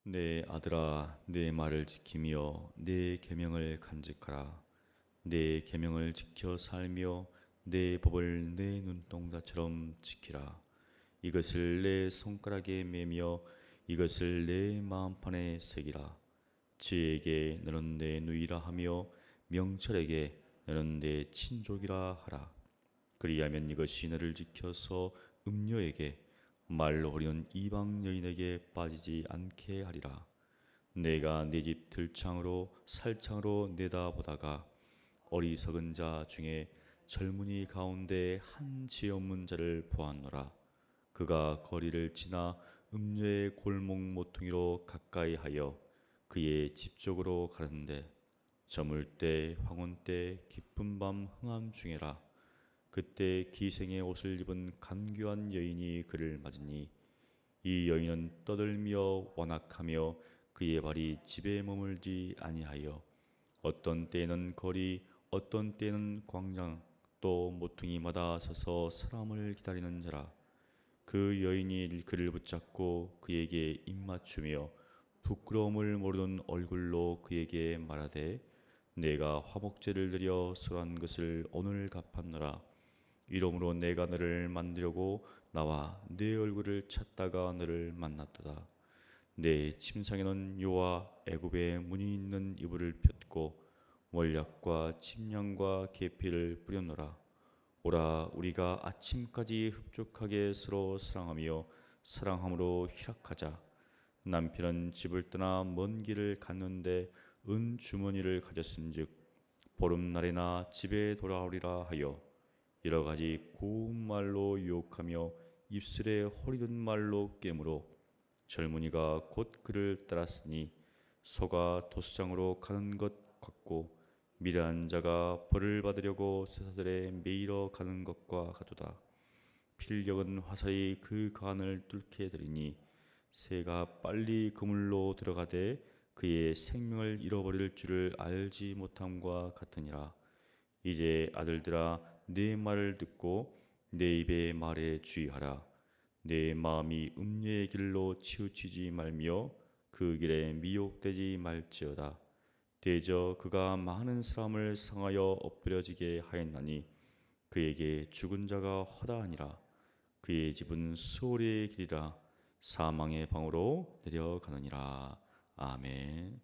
내 아들아, 내 말을 지키며 내 계명을 간직하라. 내 계명을 지켜 살며 내 법을 내 눈동자처럼 지키라. 이것을 내 손가락에 매며 이것을 내 마음판에 새기라. 지혜에게 너는 내 누이라 하며 명철에게 너는 내 친족이라 하라. 그리하면 이것이 너를 지켜서 음녀에게 말로 허리는 이방 여인에게 빠지지 않게 하리라. 내가 네 집 들창으로 살창으로 내다보다가 어리석은 자 중에 젊은이 가운데 한 지혜 없는 자를 보았노라. 그가 거리를 지나 음녀의 골목 모퉁이로 가까이 하여 그의 집 쪽으로 가는데 저물 때 황혼 때 깊은 밤 흥함 중에라. 그때 기생의 옷을 입은 간교한 여인이 그를 맞으니 이 여인은 떠들며 완악하며 그의 발이 집에 머물지 아니하여 어떤 때에는 거리 어떤 때에는 광장 또 모퉁이마다 서서 사람을 기다리는 자라. 그 여인이 그를 붙잡고 그에게 입맞추며 부끄러움을 모르는 얼굴로 그에게 말하되 내가 화목제를 드려 술한 것을 오늘 갚았노라. 이러므로 내가 너를 만나려고 나와 네 얼굴을 찾다가 너를 만났도다. 내 침상에는 요와 애굽의 무늬 있는 이불을 폈고 몰약과 침량과 계피를 뿌렸노라. 오라 우리가 아침까지 흡족하게 서로 사랑하며 사랑함으로 희락하자. 남편은 집을 떠나 먼 길을 갔는데 은 주머니를 가졌은즉 보름날에나 집에 돌아오리라 하여 여러 가지 고운 말로 유혹하며 입술에 호리던 말로 깨물어 젊은이가 곧 그를 따랐으니 소가 도수장으로 가는 것 같고 미련한 자가 벌을 받으려고 쇠사들에 매이러 가는 것과 같도다. 필경은 화살이 그 간을 뚫게 되리니 새가 빨리 그물로 들어가되 그의 생명을 잃어버릴 줄을 알지 못함과 같으니라. 이제 아들들아 내 말을 듣고 내 입의 말에 주의하라. 내 마음이 음녀의 길로 치우치지 말며 그 길에 미혹되지 말지어다. 대저 그가 많은 사람을 상하여 엎드려지게 하였나니 그에게 죽은 자가 허다하니라. 그의 집은 수월의 길이라 사망의 방으로 내려가느니라. 아멘.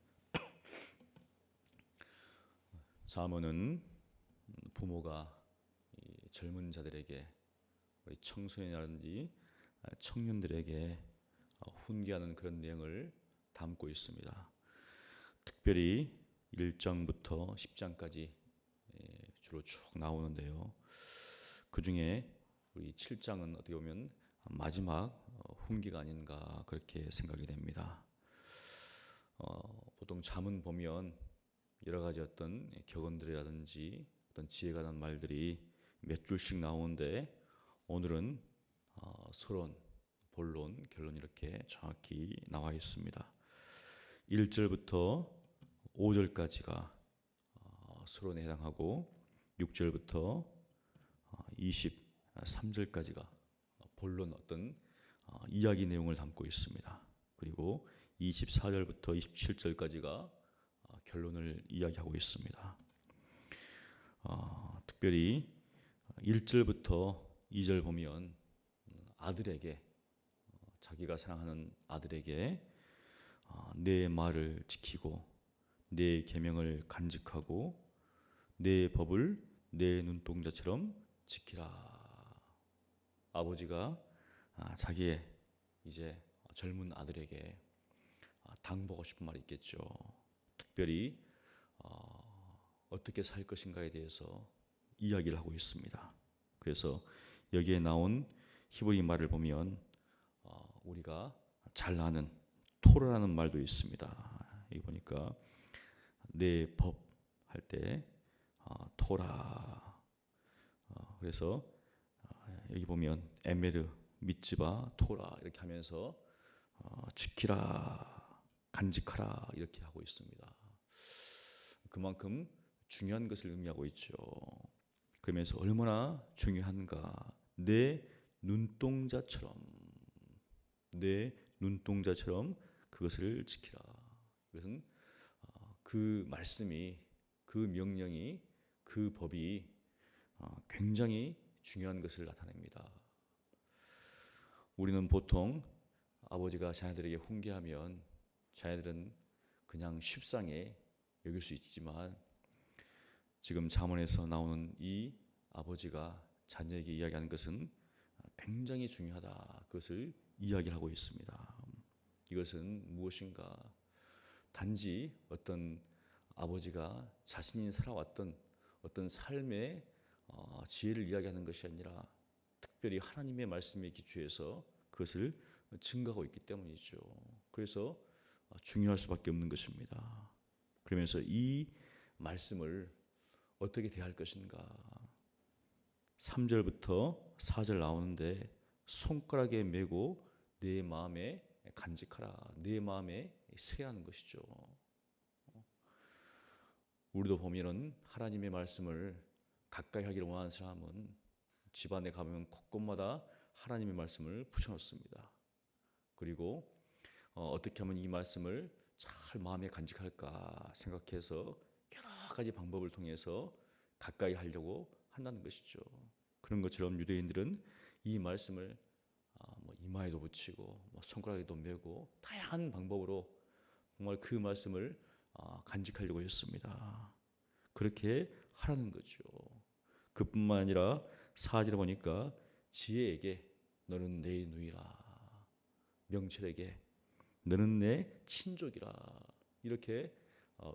잠언은 부모가 젊은 자들에게 우리 청소년이라든지 청년들에게 훈계하는 그런 내용을 담고 있습니다. 특별히 1장부터 10장까지 주로 쭉 나오는데요. 그 중에 우리 7장은 어떻게 보면 마지막 훈계가 아닌가 그렇게 생각이 됩니다. 보통 잠언 보면 여러 가지 어떤 격언들이라든지 어떤 지혜가 난 말들이 몇 줄씩 나오는데 오늘은 서론, 본론, 결론 이렇게 정확히 나와 있습니다. 1절부터 5절까지가 서론에 해당하고 6절부터 23절까지가 본론 어떤 이야기 내용을 담고 있습니다. 그리고 24절부터 27절까지가 결론을 이야기하고 있습니다. 특별히 1절부터 2절 보면 아들에게 자기가 사랑하는 아들에게 내 말을 지키고 내 계명을 간직하고 내 법을 내 눈동자처럼 지키라. 아버지가 자기의 이제 젊은 아들에게 당부하고 싶은 말이 있겠죠. 특별히 어떻게 살 것인가에 대해서 이야기를 하고 있습니다. 그래서 여기에 나온 히브리 말을 보면 우리가 잘 아는 토라라는 말도 있습니다. 여기 보니까 내 법 할 때 토라. 그래서 여기 보면 에메르, 미츠바, 토라 이렇게 하면서 지키라, 간직하라 이렇게 하고 있습니다. 그만큼 중요한 것을 의미하고 있죠. 그러면서 얼마나 중요한가. 내 눈동자처럼 그것을 지키라. 이것은 그 말씀이, 그 명령이, 그 법이 굉장히 중요한 것을 나타냅니다. 우리는 보통 아버지가 자녀들에게 훈계하면 자녀들은 그냥 쉽상에 여길 수 있지만 지금 잠언에서 나오는 이 아버지가 자녀에게 이야기하는 것은 굉장히 중요하다. 그것을 이야기를 하고 있습니다. 이것은 무엇인가? 단지 어떤 아버지가 자신이 살아왔던 어떤 삶의 지혜를 이야기하는 것이 아니라 특별히 하나님의 말씀에 기초해서 그것을 증거하고 있기 때문이죠. 그래서 중요할 수밖에 없는 것입니다. 그러면서 이 말씀을 어떻게 대할 것인가? 3절부터 4절 나오는데 손가락에 메고 내 마음에 간직하라. 내 마음에 새하는 것이죠. 우리도 보면은 하나님의 말씀을 가까이 하기를 원하는 사람은 집안에 가면 곳곳마다 하나님의 말씀을 붙여놓습니다. 그리고 어떻게 하면 이 말씀을 잘 마음에 간직할까 생각해서 여러 가지 방법을 통해서 가까이 하려고 한다는 것이죠. 그런 것처럼 유대인들은 이 말씀을 이마에도 붙이고 손가락에도 메고 다양한 방법으로 정말 그 말씀을 간직하려고 했습니다. 그렇게 하라는 거죠. 그뿐만 아니라 4절에 보니까 지혜에게 너는 내 누이라, 명철에게 너는 내 친족이라, 이렇게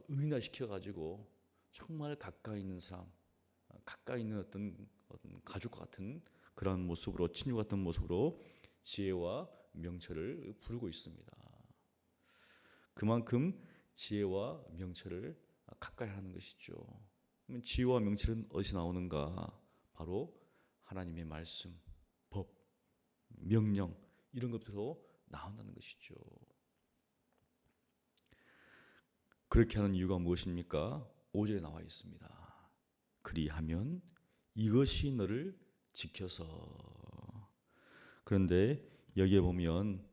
의인화시켜가지고 정말 가까이 있는 사람, 가까이 있는 어떤 가족과 같은 그런 모습으로, 친구 같은 모습으로 지혜와 명철을 부르고 있습니다. 그만큼 지혜와 명철을 가까이 하는 것이죠. 그러면 지혜와 명철은 어디서 나오는가? 바로 하나님의 말씀, 법, 명령 이런 것들로 나온다는 것이죠. 그렇게 하는 이유가 무엇입니까? 5절에 나와 있습니다. 그리하면 이것이 너를 지켜서. 그런데 여기에 보면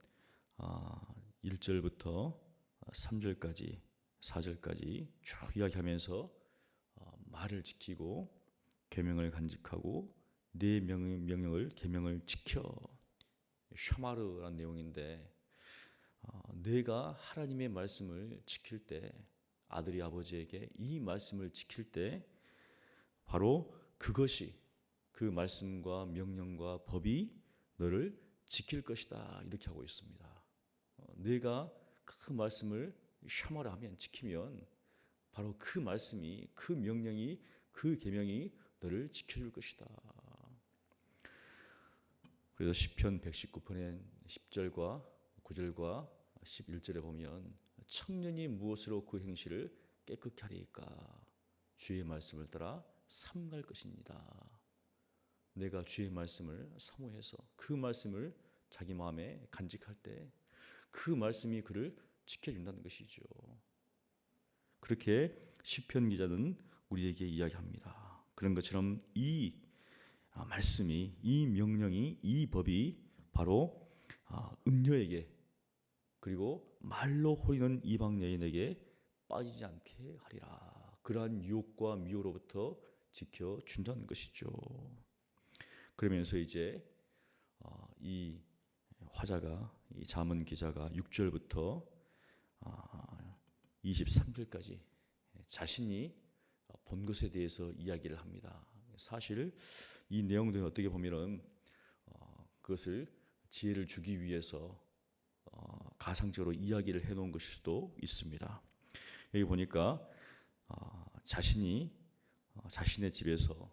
1절부터 3절까지 4절까지 쭉 이야기하면서 말을 지키고 계명을 간직하고 내 명령을 계명을 지켜, 샤마르라는 내용인데 내가 하나님의 말씀을 지킬 때, 아들이 아버지에게 이 말씀을 지킬 때 바로 그것이, 그 말씀과 명령과 법이 너를 지킬 것이다, 이렇게 하고 있습니다. 내가 그 말씀을 샤마르 하면, 지키면 바로 그 말씀이, 그 명령이, 그 계명이 너를 지켜줄 것이다. 그래서 시편 119편의 10절과 9절과 11절에 보면 청년이 무엇으로 그 행실을 깨끗게 하리이까? 주의 말씀을 따라 삼갈 것입니다. 내가 주의 말씀을 사모해서 그 말씀을 자기 마음에 간직할 때 그 말씀이 그를 지켜준다는 것이죠. 그렇게 시편 기자는 우리에게 이야기합니다. 그런 것처럼 이 말씀이, 이 명령이, 이 법이 바로 음녀에게, 그리고 말로 호리는 이방 여인에게 빠지지 않게 하리라. 그러한 유혹과 미혹으로부터 지켜준다는 것이죠. 그러면서 이제 이 화자가, 이 잠언 기자가 6절부터 23절까지 자신이 본 것에 대해서 이야기를 합니다. 사실 이 내용들은 어떻게 보면은 그것을 지혜를 주기 위해서 가상적으로 이야기를 해놓은 것일 수도 있습니다. 여기 보니까 자신이 자신의 집에서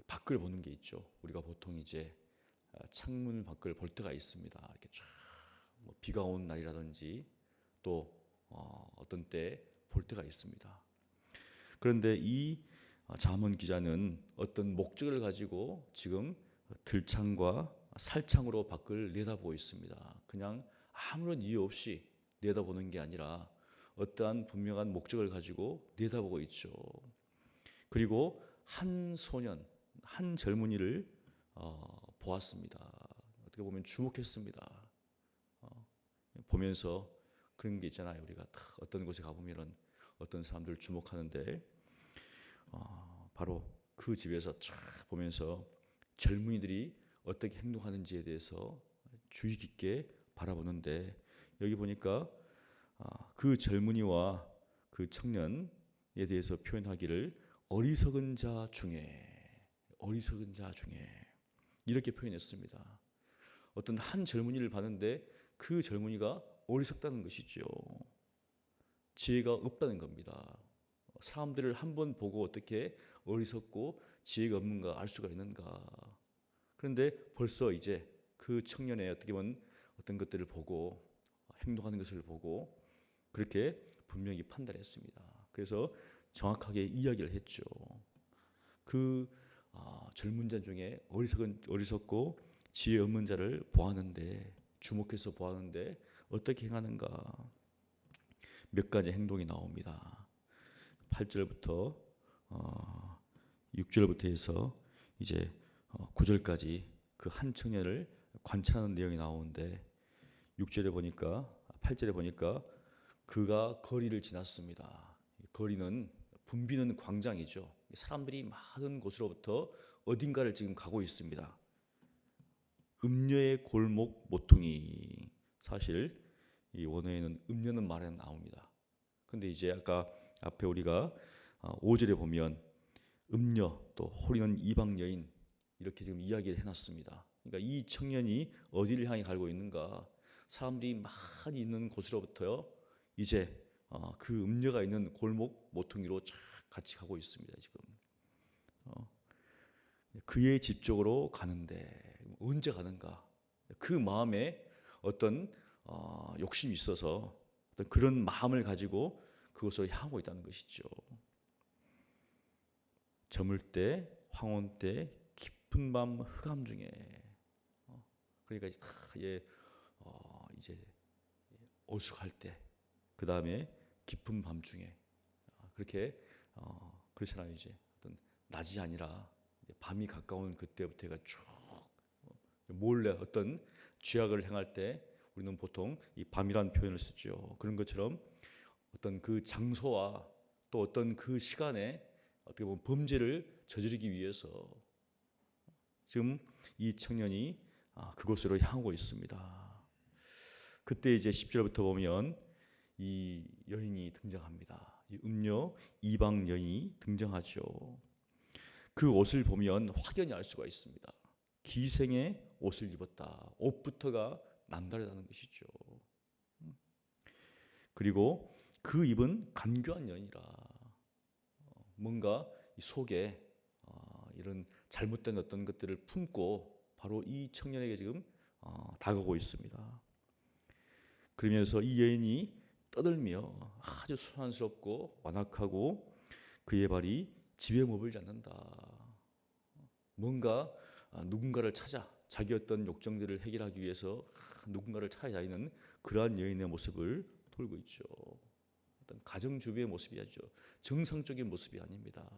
밖을 보는 게 있죠. 우리가 보통 이제 창문 밖을 볼 때가 있습니다. 이렇게 쫙 비가 온 날이라든지 또 어떤 때 볼 때가 있습니다. 그런데 이 잠언 기자는 어떤 목적을 가지고 지금 들창과 살창으로 밖을 내다보고 있습니다. 그냥 아무런 이유 없이 내다보는 게 아니라 어떠한 분명한 목적을 가지고 내다보고 있죠. 그리고 한 소년, 한 젊은이를 보았습니다. 어떻게 보면 주목했습니다. 보면서 그런 게 있잖아요. 우리가 어떤 곳에 가보면은 어떤 사람들을 주목하는데 바로 그 집에서 쫙 보면서 젊은이들이 어떻게 행동하는지에 대해서 주의 깊게 바라보는데, 여기 보니까 그 젊은이와 그 청년에 대해서 표현하기를 어리석은 자 중에, 어리석은 자 중에 이렇게 표현했습니다. 어떤 한 젊은이를 봤는데 그 젊은이가 어리석다는 것이죠. 지혜가 없다는 겁니다. 사람들을 한번 보고 어떻게 어리석고 지혜가 없는가 알 수가 있는가. 그런데 벌써 이제 그 청년의 어떻게 보면 어떤 것들을 보고 행동하는 것을 보고 그렇게 분명히 판단했습니다. 그래서 정확하게 이야기를 했죠. 그 젊은 자 중에 어리석고 지혜 없는 자를 보았는데, 주목해서 보았는데 어떻게 행하는가. 몇 가지 행동이 나옵니다. 8절부터 6절부터 해서 이제 9절까지 그 한 청년을 관찰하는 내용이 나오는데, 6절에 보니까 8절에 보니까 그가 거리를 지났습니다. 거리는 붐비는 광장이죠. 사람들이 많은 곳으로부터 어딘가를 지금 가고 있습니다. 음녀의 골목 모퉁이. 사실 이 원어에는 음녀는 말이 안 나옵니다. 근데 이제 아까 앞에 우리가 5절에 보면 음녀 또 호리는 이방 여인 이렇게 지금 이야기를 해놨습니다. 그러니까 이 청년이 어디를 향해 가고 있는가? 사람들이 많이 있는 곳으로부터 이제 그 음녀가 있는 골목 모퉁이로 쫙 같이 가고 있습니다. 지금 그의 집 쪽으로 가는데 언제 가는가? 그 마음에 어떤 욕심이 있어서 어떤 그런 마음을 가지고 그것을 향하고 있다는 것이죠. 저물 때, 황혼 때, 깊은 밤 흑암 중에. 그러니까 이제 어숙할 때, 그 다음에 깊은 밤 중에 그렇게 그렇잖아요. 이제 어떤 낮이 아니라 밤이 가까운 그때부터가 쭉 몰래 어떤 죄악을 행할 때 우리는 보통 이 밤이라는 표현을 쓰죠. 그런 것처럼 어떤 그 장소와 또 어떤 그 시간에 어떻게 보면 범죄를 저지르기 위해서 지금 이 청년이 그곳으로 향하고 있습니다. 그때 이제 10절부터 보면 이 여인이 등장합니다. 이 음녀 이방 여인이 등장하죠. 그 옷을 보면 확연히 알 수가 있습니다. 기생의 옷을 입었다. 옷부터가 남다르다는 것이죠. 그리고 그 입은 간교한 여인이라. 뭔가 속에 이런 잘못된 어떤 것들을 품고 바로 이 청년에게 지금 다가오고 있습니다. 그러면서 이 여인이 떠들며 아주 소란스럽고 완악하고 그의 발이 집에 머물지 않는다. 뭔가 누군가를 찾아 자기 어떤 욕정들을 해결하기 위해서 누군가를 찾아다니는 그러한 여인의 모습을 돌고 있죠. 어떤 가정주부의 모습이 아니죠. 정상적인 모습이 아닙니다.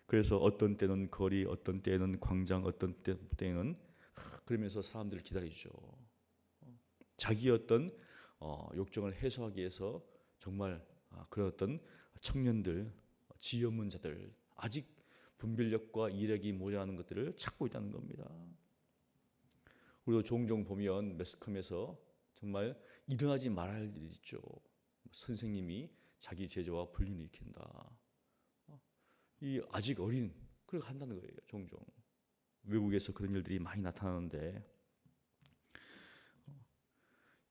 그래서 어떤 때는 거리, 어떤 때는 광장, 어떤 때는 그러면서 사람들을 기다리죠. 자기 어떤 욕정을 해소하기 위해서 정말 그런 어떤 청년들, 지혜 없는 자들, 아직 분별력과 이력이 모자라는 것들을 찾고 있다는 겁니다. 우리도 종종 보면 매스컴에서 정말 일어나지 말아야 할 일이 있죠. 선생님이 자기 제자와 불륜을 일으킨다. 이 아직 어린 그렇게 한다는 거예요. 종종 외국에서 그런 일들이 많이 나타나는데,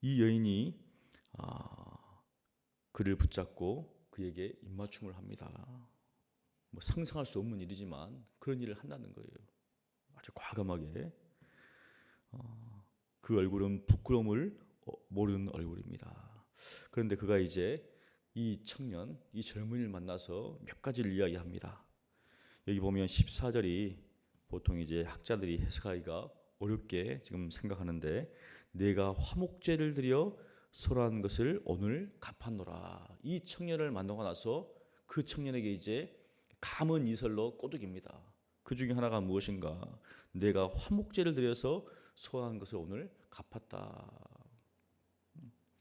이 여인이 그를 붙잡고 그에게 입맞춤을 합니다. 뭐 상상할 수 없는 일이지만 그런 일을 한다는 거예요. 아주 과감하게. 그 얼굴은 부끄러움을 모르는 얼굴입니다. 그런데 그가 이제 이 청년, 이 젊은이를 만나서 몇 가지를 이야기합니다. 여기 보면 14절이 보통 이제 학자들이 해석하기가 어렵게 지금 생각하는데, 내가 화목제를 드려 설한 것을 오늘 갚았노라. 이 청년을 만나고 나서 그 청년에게 이제 감은 이설로 꼬드깁니다. 그 중에 하나가 무엇인가? 내가 화목제를 드려서 소화한 것을 오늘 갚았다.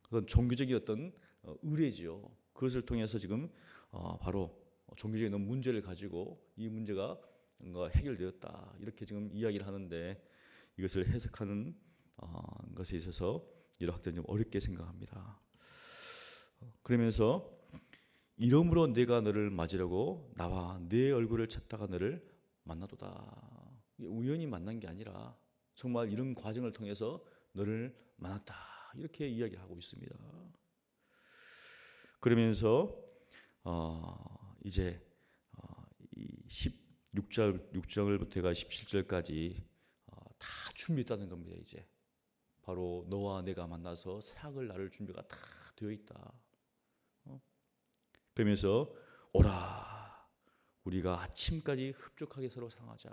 어떤 종교적인 어떤 의례지요. 그것을 통해서 지금 바로 종교적인 문제를 가지고 이 문제가 뭔가 해결되었다 이렇게 지금 이야기를 하는데 이것을 해석하는 것에 있어서 여러 학자는 좀 어렵게 생각합니다. 그러면서 이러므로 내가 너를 맞으려고 나와 내 얼굴을 찾다가 너를 만나도다. 우연히 만난 게 아니라 정말 이런 과정을 통해서 너를 만났다 이렇게 이야기를 하고 있습니다. 그러면서 이제 이 16절부터가 17절까지 다 준비했다는 겁니다. 이제 바로 너와 내가 만나서 사랑을 나눌 준비가 다 되어 있다. 그러면서 오라 우리가 아침까지 흡족하게 서로 사랑하자.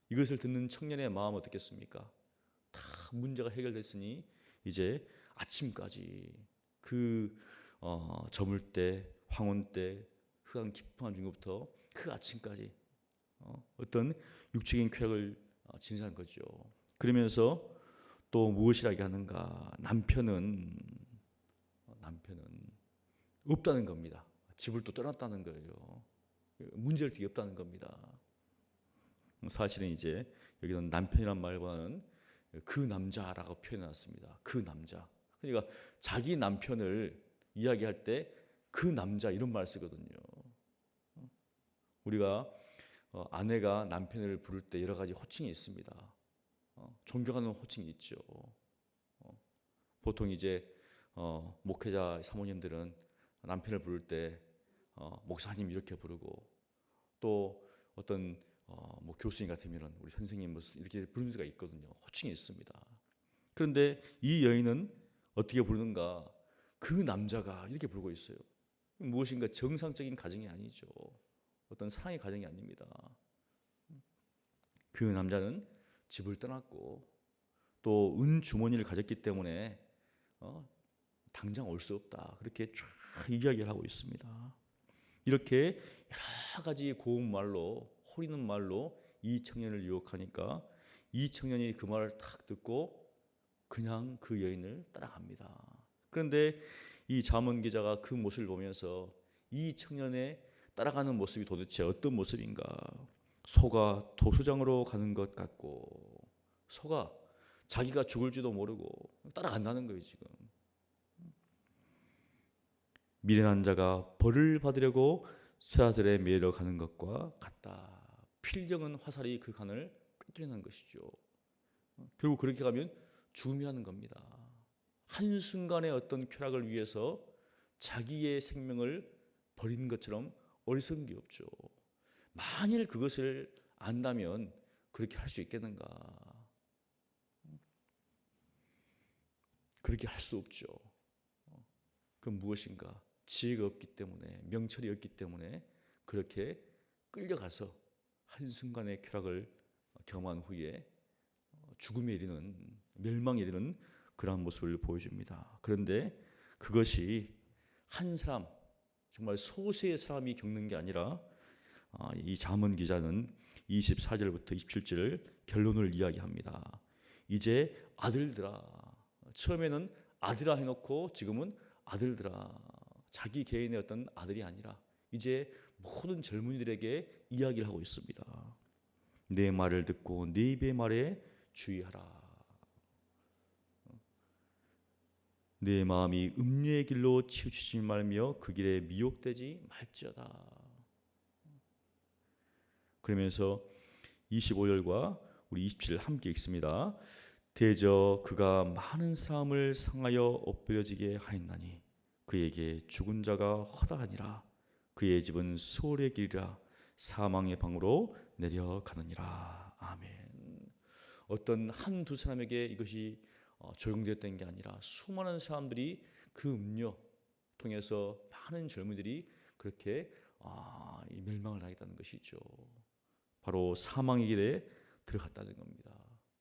이것을 듣는 청년의 마음 어떻겠습니까? 다 문제가 해결됐으니 이제 아침까지 그 저물 때 황혼 때 흑암 깊은 중부터 그 아침까지 어떤 육적인 쾌락을 진사한 거죠. 그러면서 또 무엇이라고 하는가? 남편은 없다는 겁니다. 집을 또 떠났다는 거예요. 문제를 되게 없다는 겁니다. 사실은 이제 여기는 남편이란 말보다는 그 남자라고 표현해놨습니다. 그 남자. 그러니까 자기 남편을 이야기할 때 그 남자 이런 말 쓰거든요. 우리가 아내가 남편을 부를 때 여러 가지 호칭이 있습니다. 존경하는 호칭이 있죠. 보통 이제 목회자 사모님들은 남편을 부를 때 목사님 이렇게 부르고 또 어떤 뭐 교수님 같으면 우리 선생님 이렇게 부르는 수가 있거든요. 호칭이 있습니다. 그런데 이 여인은 어떻게 부르는가? 그 남자가 이렇게 부르고 있어요. 무엇인가 정상적인 가정이 아니죠. 어떤 사랑의 가정이 아닙니다. 그 남자는 집을 떠났고 또 은주머니를 가졌기 때문에 당장 올 수 없다. 그렇게 쫙 이야기를 하고 있습니다. 이렇게 여러 가지 고운 말로 호리는 말로 이 청년을 유혹하니까 이 청년이 그 말을 탁 듣고 그냥 그 여인을 따라갑니다. 그런데 이 잠언 기자가 그 모습을 보면서 이 청년의 따라가는 모습이 도대체 어떤 모습인가? 소가 도수장으로 가는 것 같고 소가 자기가 죽을지도 모르고 따라간다는 거예요. 지금 미련한 자가 벌을 받으려고 쇠아들의 매러 가는 것과 같다. 필경은 화살이 그 간을 꿰뚫는 것이죠. 결국 그렇게 가면 죽음이라는 겁니다. 한순간의 어떤 쾌락을 위해서 자기의 생명을 버리는 것처럼 어리석은 게 없죠. 만일 그것을 안다면 그렇게 할 수 있겠는가? 그렇게 할 수 없죠. 그건 무엇인가? 지혜가 없기 때문에, 명철이 없기 때문에 그렇게 끌려가서 한순간의 쾌락을 경험한 후에 죽음에 이르는, 멸망에 이르는 그러한 모습을 보여줍니다. 그런데 그것이 한 사람, 정말 소수의 사람이 겪는 게 아니라 이 잠언 기자는 24절부터 27절 결론을 이야기합니다. 이제 아들들아, 처음에는 아들아 해놓고 지금은 아들들아, 자기 개인의 어떤 아들이 아니라 이제 모든 젊은이들에게 이야기를 하고 있습니다. 내 말을 듣고 내 입의 말에 주의하라. 내 마음이 음료의 길로 치우치지 말며 그 길에 미혹되지 말지어다. 그러면서 25절과 우리 27절 함께 읽습니다. 대저 그가 많은 사람을 상하여 엎드려지게 하였나니 그에게 죽은 자가 허다하니라. 그의 집은 소홀의 길이라 사망의 방으로 내려가느니라. 아멘. 어떤 한두 사람에게 이것이 적용되었던 게 아니라 수많은 사람들이 그 음료 통해서 많은 젊은이들이 그렇게 이 멸망을 당했다는 것이죠. 바로 사망의 길에 들어갔다는 겁니다.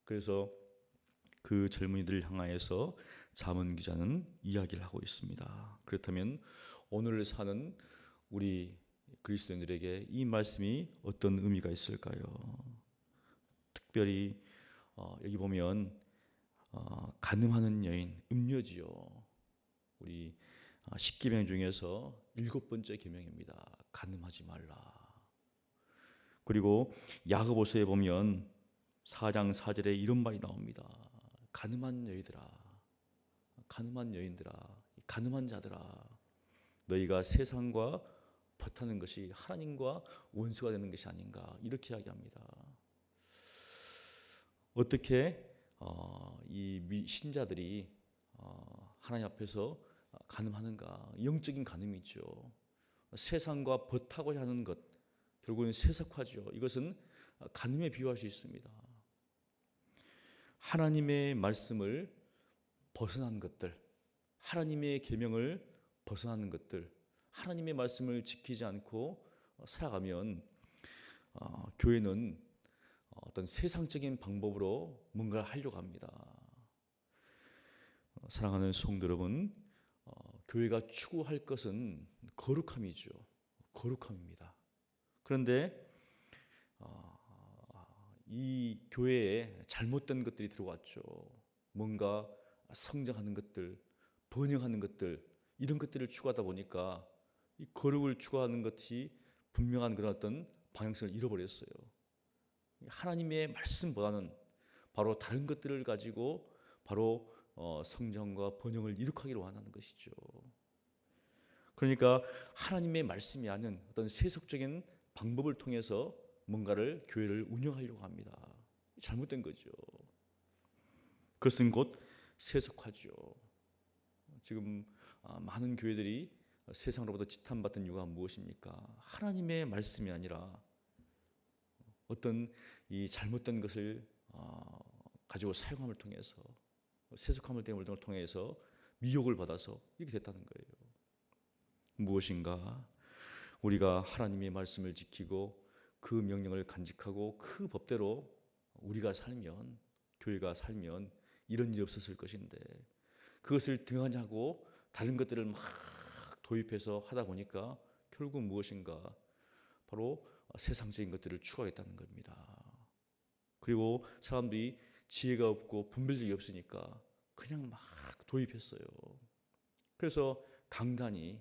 그래서 그 젊은이들을 향하여서 잠언 기자는 이야기를 하고 있습니다. 그렇다면 오늘 사는 우리 그리스도인들에게 이 말씀이 어떤 의미가 있을까요? 특별히 여기 보면 간음하는 여인, 음녀지요. 우리 10계명 중에서 7번째 계명입니다. 간음하지 말라. 그리고 야고보서에 보면 4장 4절에 이런 말이 나옵니다. 간음한 여인들아, 간음한 여인들아, 간음한 자들아, 너희가 세상과 버타는 것이 하나님과 원수가 되는 것이 아닌가, 이렇게 이야기합니다. 어떻게 이 신자들이 하나님 앞에서 간음하는가? 영적인 간음이죠. 세상과 버타고자 하는 것, 결국은 세속화죠. 이것은 간음에 비유할 수 있습니다. 하나님의 말씀을 벗어난 것들, 하나님의 계명을 벗어나는 것들, 하나님의 말씀을 지키지 않고 살아가면 교회는 어떤 세상적인 방법으로 뭔가를 하려고 합니다. 사랑하는 성도 여러분, 교회가 추구할 것은 거룩함이죠. 거룩함입니다. 그런데 이 교회에 잘못된 것들이 들어왔죠. 뭔가 성장하는 것들, 번영하는 것들, 이런 것들을 추구하다 보니까 이 거룩을 추구하는 것이 분명한 그런 어떤 방향성을 잃어버렸어요. 하나님의 말씀보다는 바로 다른 것들을 가지고 바로 성장과 번영을 이룩하기를 원하는 것이죠. 그러니까 하나님의 말씀이 아닌 어떤 세속적인 방법을 통해서 뭔가를 교회를 운영하려고 합니다. 잘못된 거죠. 그것은 곧 세속화죠. 지금 많은 교회들이 세상으로부터 지탄받던 이유가 무엇입니까? 하나님의 말씀이 아니라 어떤 이 잘못된 것을 가지고 사용함을 통해서, 세속함을 등을 통해서 미혹을 받아서 이렇게 됐다는 거예요. 무엇인가? 우리가 하나님의 말씀을 지키고 그 명령을 간직하고 그 법대로 우리가 살면, 교회가 살면 이런 일이 없었을 것인데, 그것을 등한하고 다른 것들을 막 도입해서 하다 보니까 결국 무엇인가? 바로 세상적인 것들을 추구하겠다는 겁니다. 그리고 사람들이 지혜가 없고 분별력이 없으니까 그냥 막 도입했어요. 그래서 강단이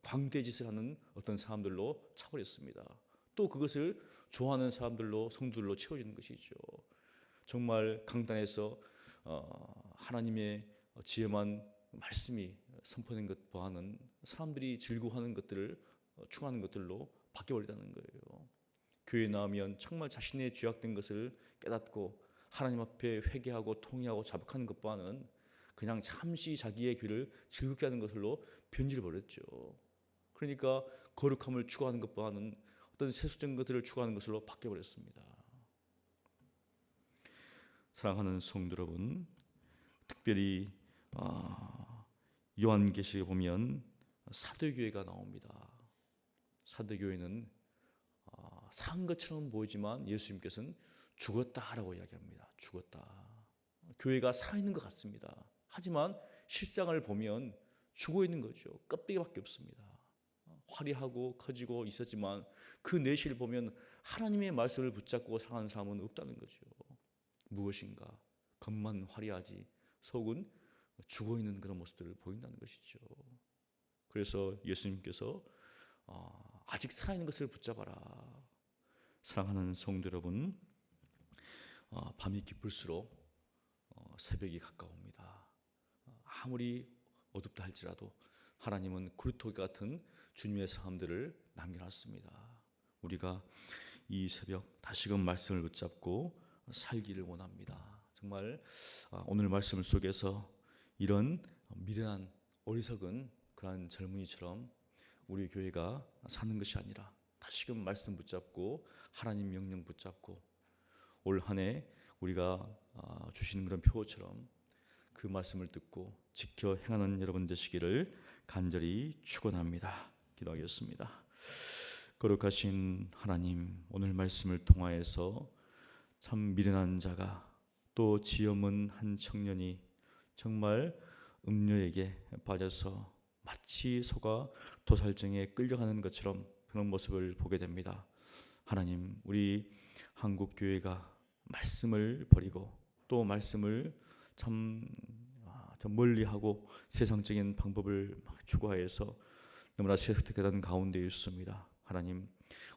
광대짓을 하는 어떤 사람들로 차버렸습니다. 또 그것을 좋아하는 사람들로, 성도들로 채워지는 것이죠. 정말 강단에서 하나님의 지혜만 말씀이 선포된 것보다는 사람들이 즐거워하는 것들을 추구하는 것들로 바뀌어버린다는 거예요. 교회에 나오면 정말 자신의 죄악된 것을 깨닫고 하나님 앞에 회개하고 통회하고 자복하는 것보다는 그냥 잠시 자기의 귀를 즐겁게 하는 것으로 변질을 버렸죠. 그러니까 거룩함을 추구하는 것보다는 어떤 세속적인 것들을 추구하는 것으로 바뀌어버렸습니다. 사랑하는 성도 여러분, 특별히 요한계시록에 보면 사도교회가 나옵니다. 사도교회는 산 것처럼 보이지만 예수님께서는 죽었다라고 이야기합니다. 죽었다. 교회가 살아있는 것 같습니다. 하지만 실상을 보면 죽어있는 거죠. 껍데기밖에 없습니다. 화려하고 커지고 있었지만 그 내실을 보면 하나님의 말씀을 붙잡고 살아가는 사람은 없다는 거죠. 무엇인가? 겉만 화려하지 속은 죽어있는 그런 모습들을 보인다는 것이죠. 그래서 예수님께서 아직 살아있는 것을 붙잡아라. 사랑하는 성도 여러분, 밤이 깊을수록 새벽이 가까웁니다. 아무리 어둡다 할지라도 하나님은 구루토기 같은 주님의 사람들을 남겨놨습니다. 우리가 이 새벽 다시금 말씀을 붙잡고 살기를 원합니다. 정말 오늘 말씀 속에서 이런 미련한 어리석은 그러한 젊은이처럼 우리 교회가 사는 것이 아니라 다시금 말씀 붙잡고 하나님 명령 붙잡고 올 한 해 우리가 주시는 그런 표처럼 그 말씀을 듣고 지켜 행하는 여러분 되시기를 간절히 축원합니다. 기도하겠습니다. 거룩하신 하나님, 오늘 말씀을 통하여서 참 미련한 자가 또 지 없는 한 청년이 정말 음료에게 빠져서 마치 소가 도살장에 끌려가는 것처럼 그런 모습을 보게 됩니다. 하나님, 우리 한국 교회가 말씀을 버리고 또 말씀을 좀 멀리하고 세상적인 방법을 막 추구하여서 너무나 세속되는 가운데 있습니다. 하나님,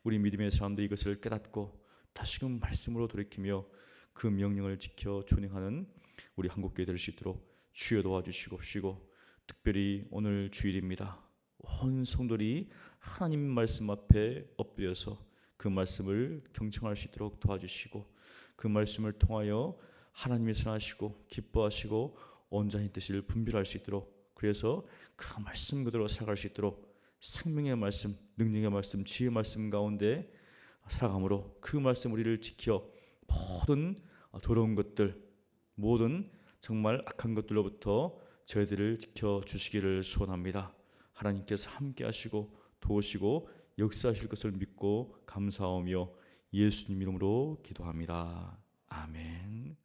우리 믿음의 사람들이 이것을 깨닫고 다시금 말씀으로 돌이키며 그 명령을 지켜 준행하는 우리 한국교회 될 수 있도록 주여 도와주시옵시고, 특별히 오늘 주일입니다. 온 성도들이 하나님 말씀 앞에 엎드려서 그 말씀을 경청할 수 있도록 도와주시고, 그 말씀을 통하여 하나님이 선하시고 기뻐하시고 온전히 뜻을 분별할 수 있도록, 그래서 그 말씀 그대로 살아갈 수 있도록 생명의 말씀, 능력의 말씀, 지혜의 말씀 가운데 살아감으로 그 말씀 우리를 지켜 모든 더러운 것들, 모든 정말 악한 것들로부터 저희들을 지켜주시기를 소원합니다. 하나님께서 함께 하시고 도우시고 역사하실 것을 믿고 감사하며 예수님 이름으로 기도합니다. 아멘.